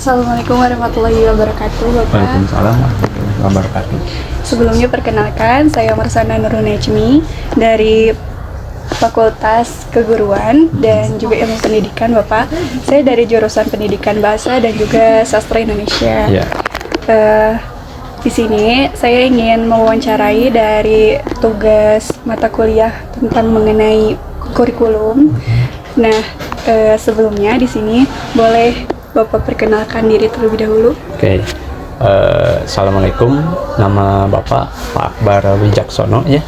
Assalamualaikum warahmatullahi wabarakatuh, Bapak. Waalaikumsalam warahmatullahi wabarakatuh. Sebelumnya perkenalkan, saya Marsana Nurul Najmi dari Fakultas Keguruan dan juga Ilmu Pendidikan, Bapak. Saya dari jurusan Pendidikan Bahasa dan juga Sastra Indonesia. Ya. Di sini saya ingin mewawancarai dari tugas mata kuliah tentang mengenai kurikulum. Nah, sebelumnya di sini boleh Bapak perkenalkan diri terlebih dahulu. Oke. Assalamualaikum. Nama Bapak Pak Akbar Wijaksono ya.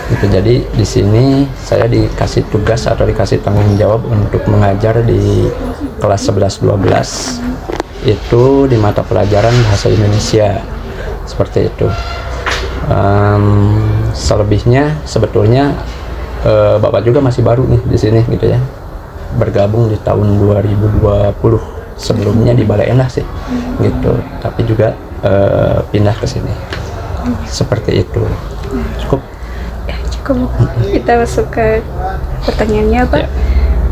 Itu jadi di sini saya dikasih tugas atau dikasih tanggung jawab untuk mengajar di kelas 11-12 itu di mata pelajaran bahasa Indonesia. Seperti itu. Selebihnya sebetulnya Bapak juga masih baru nih di sini gitu ya. Bergabung di tahun 2020. Sebelumnya di Balai Endah sih gitu, tapi juga pindah ke sini. Seperti itu. Cukup. Ya, cukup. Kita masuk ke pertanyaannya, Pak.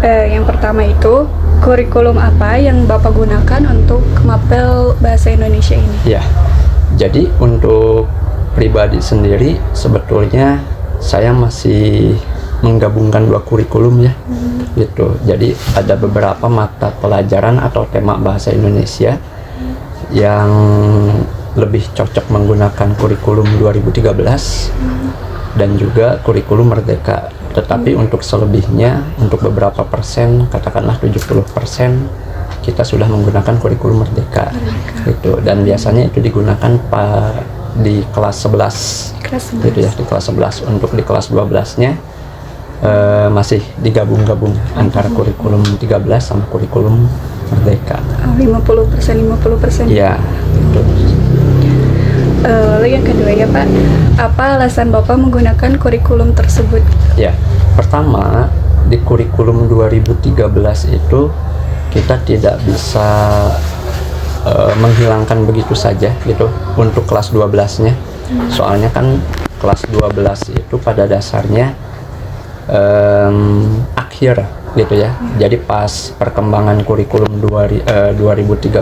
Ya. Yang pertama itu, kurikulum apa yang Bapak gunakan untuk Mapel Bahasa Indonesia ini? Ya. Jadi untuk pribadi sendiri sebetulnya saya masih menggabungkan dua kurikulum ya. Gitu. Jadi ada beberapa mata pelajaran atau tema bahasa Indonesia yang lebih cocok menggunakan kurikulum 2013 dan juga kurikulum Merdeka. Tetapi untuk selebihnya, untuk beberapa persen, katakanlah 70%, kita sudah menggunakan kurikulum Merdeka. Gitu. Dan biasanya itu digunakan di kelas 11. Gitu ya, di kelas 11. Untuk di kelas 12-nya masih digabung-gabung antara kurikulum 13 sama kurikulum Merdeka. 50%. Ya, itu. Lalu yang kedua ya, Pak, apa alasan Bapak menggunakan kurikulum tersebut? Ya, pertama di kurikulum 2013 itu kita tidak bisa menghilangkan begitu saja gitu untuk kelas 12-nya. Soalnya kan kelas 12 itu pada dasarnya akhir gitu ya. Jadi pas perkembangan kurikulum 2013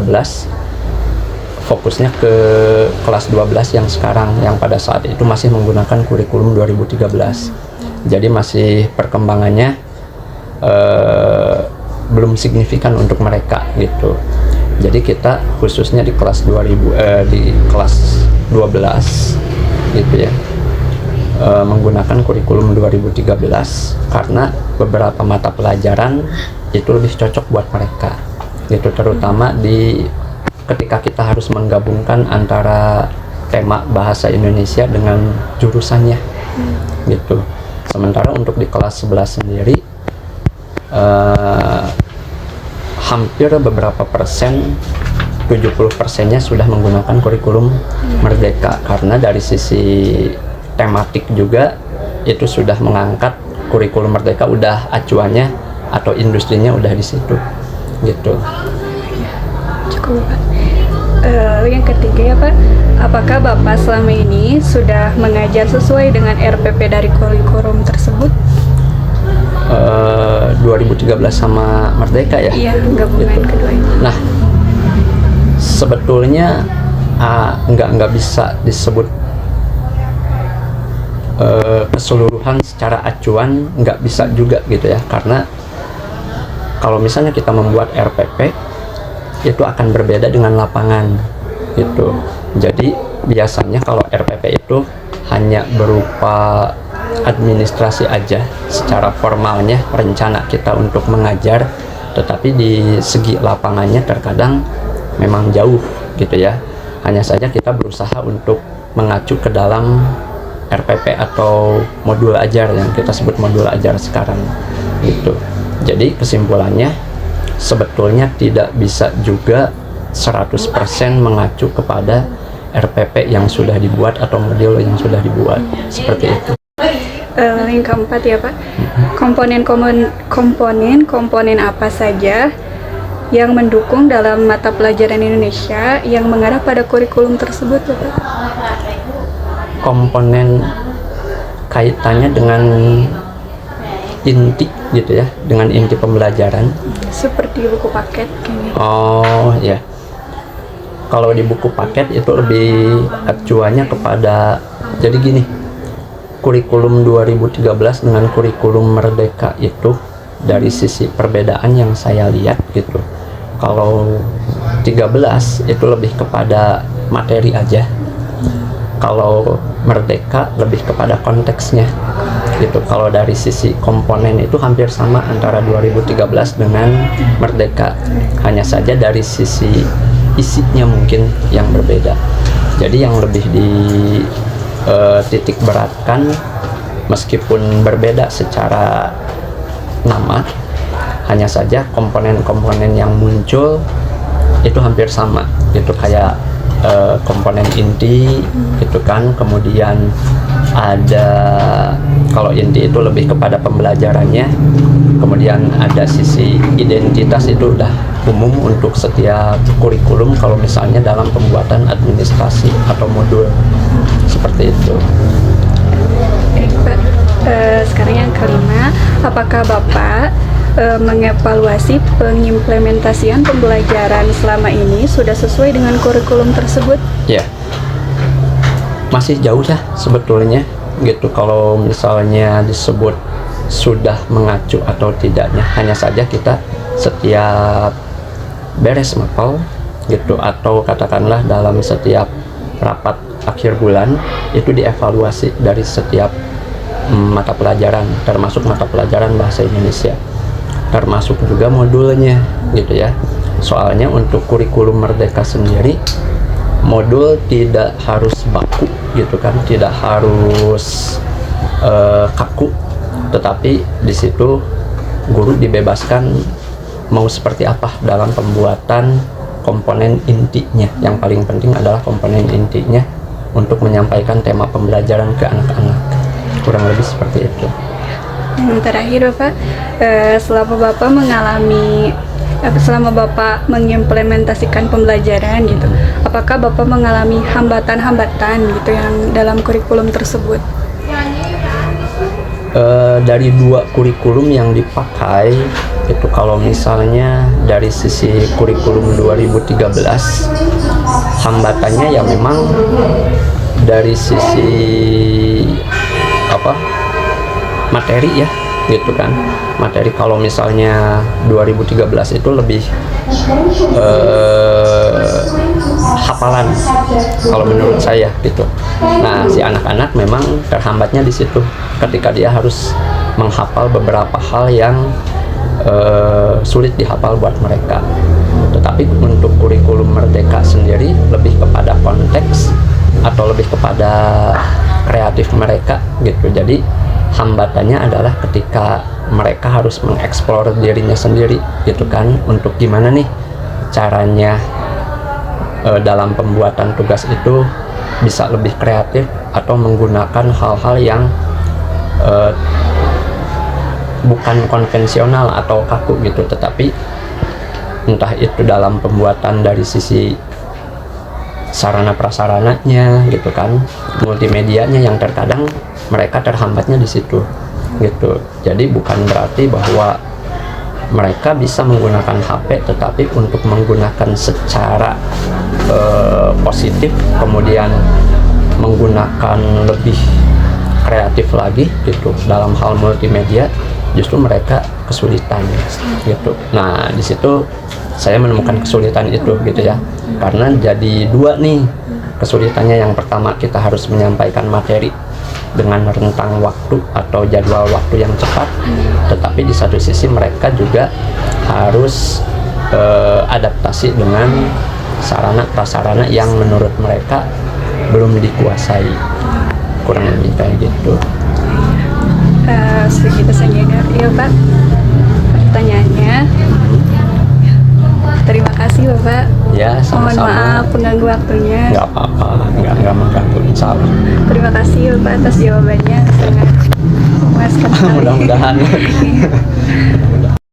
fokusnya ke kelas 12 yang sekarang, yang pada saat itu masih menggunakan kurikulum 2013. Jadi masih perkembangannya belum signifikan untuk mereka gitu. Jadi kita khususnya di kelas 12 gitu ya, menggunakan kurikulum 2013 karena beberapa mata pelajaran itu lebih cocok buat mereka gitu, terutama ketika kita harus menggabungkan antara tema bahasa Indonesia dengan jurusannya gitu. Sementara untuk di kelas 11 sendiri hampir beberapa persen, 70%-nya sudah menggunakan kurikulum Merdeka karena dari sisi tematik juga itu sudah mengangkat kurikulum Merdeka, udah acuannya atau industrinya udah di situ gitu. Cukup, Pak. Yang ketiga ya, Pak, apakah Bapak selama ini sudah mengajar sesuai dengan RPP dari kurikulum tersebut? 2013 sama Merdeka ya? Iya, gabungan gitu. keduanya. Nah, sebetulnya nggak bisa disebut keseluruhan secara acuan, nggak bisa juga gitu ya, karena kalau misalnya kita membuat RPP itu akan berbeda dengan lapangan gitu. Jadi biasanya kalau RPP itu hanya berupa administrasi aja, secara formalnya rencana kita untuk mengajar, tetapi di segi lapangannya terkadang memang jauh gitu ya. Hanya saja kita berusaha untuk mengacu ke dalam RPP atau modul ajar yang kita sebut modul ajar sekarang gitu. Jadi kesimpulannya sebetulnya tidak bisa juga 100% mengacu kepada RPP yang sudah dibuat atau modul yang sudah dibuat, seperti itu. Yang keempat ya, Pak, komponen apa saja yang mendukung dalam mata pelajaran Indonesia yang mengarah pada kurikulum tersebut, Pak? Komponen kaitannya dengan inti gitu ya, dengan inti pembelajaran. Seperti buku paket kayaknya. Oh ya, Kalau di buku paket itu lebih acuannya kepada, jadi gini, kurikulum 2013 dengan kurikulum Merdeka itu dari sisi perbedaan yang saya lihat gitu. Kalau 13 itu lebih kepada materi aja. Kalau Merdeka lebih kepada konteksnya gitu. Kalau dari sisi komponen itu hampir sama antara 2013 dengan Merdeka, hanya saja dari sisi isinya mungkin yang berbeda. Jadi yang lebih di titik beratkan meskipun berbeda secara nama, hanya saja komponen-komponen yang muncul itu hampir sama gitu, kayak komponen inti itu kan, kemudian ada, kalau inti itu lebih kepada pembelajarannya, kemudian ada sisi identitas, itu udah umum untuk setiap kurikulum kalau misalnya dalam pembuatan administrasi atau modul seperti itu. Oke, Pak. Sekarang yang kelima, apakah Bapak mengevaluasi pengimplementasian pembelajaran selama ini sudah sesuai dengan kurikulum tersebut? Ya, masih jauh ya sebetulnya gitu kalau misalnya disebut sudah mengacu atau tidaknya. Hanya saja kita setiap beres mapel gitu, atau katakanlah dalam setiap rapat akhir bulan itu dievaluasi dari setiap mata pelajaran, termasuk mata pelajaran bahasa Indonesia, termasuk juga modulnya gitu ya. Soalnya untuk kurikulum Merdeka sendiri, modul tidak harus baku gitu kan, tidak harus kaku, tetapi di situ guru dibebaskan mau seperti apa dalam pembuatan komponen intinya. Yang paling penting adalah komponen intinya untuk menyampaikan tema pembelajaran ke anak-anak, kurang lebih seperti itu. Yang terakhir Bapak, selama Bapak mengimplementasikan pembelajaran gitu, apakah Bapak mengalami hambatan-hambatan gitu yang dalam kurikulum tersebut? Dari dua kurikulum yang dipakai itu, kalau misalnya dari sisi kurikulum 2013, hambatannya ya memang dari sisi materi ya gitu kan. Materi kalau misalnya 2013 itu lebih hafalan kalau menurut saya gitu. Nah, si anak-anak memang terhambatnya di situ ketika dia harus menghafal beberapa hal yang sulit dihafal buat mereka. Tetapi untuk kurikulum Merdeka sendiri lebih kepada konteks atau lebih kepada kreatif mereka gitu. Jadi hambatannya adalah ketika mereka harus mengeksplor dirinya sendiri gitu kan, untuk gimana nih caranya dalam pembuatan tugas itu bisa lebih kreatif atau menggunakan hal-hal yang bukan konvensional atau kaku gitu, tetapi entah itu dalam pembuatan dari sisi sarana prasarananya gitu kan, multimedianya yang terkadang mereka terhambatnya di situ gitu. Jadi bukan berarti bahwa mereka bisa menggunakan HP, tetapi untuk menggunakan secara positif, kemudian menggunakan lebih kreatif lagi gitu dalam hal multimedia, justru mereka kesulitan gitu. Nah, di situ saya menemukan kesulitan itu gitu ya, karena jadi dua nih kesulitannya. Yang pertama, kita harus menyampaikan materi dengan rentang waktu atau jadwal waktu yang cepat, tetapi di satu sisi mereka juga harus adaptasi dengan sarana prasarana yang menurut mereka belum dikuasai, kurang lebih kayak gitu. Segitu saja ya Pak pertanyaannya. Terima kasih Bapak. Ya, Mohon sama-sama. maaf pengganggu waktunya. Nggak apa-apa, nggak mengganggu, insya Allah. Terima kasih Bapak atas jawabannya, sangat memuaskan sekali. Mudah-mudahan.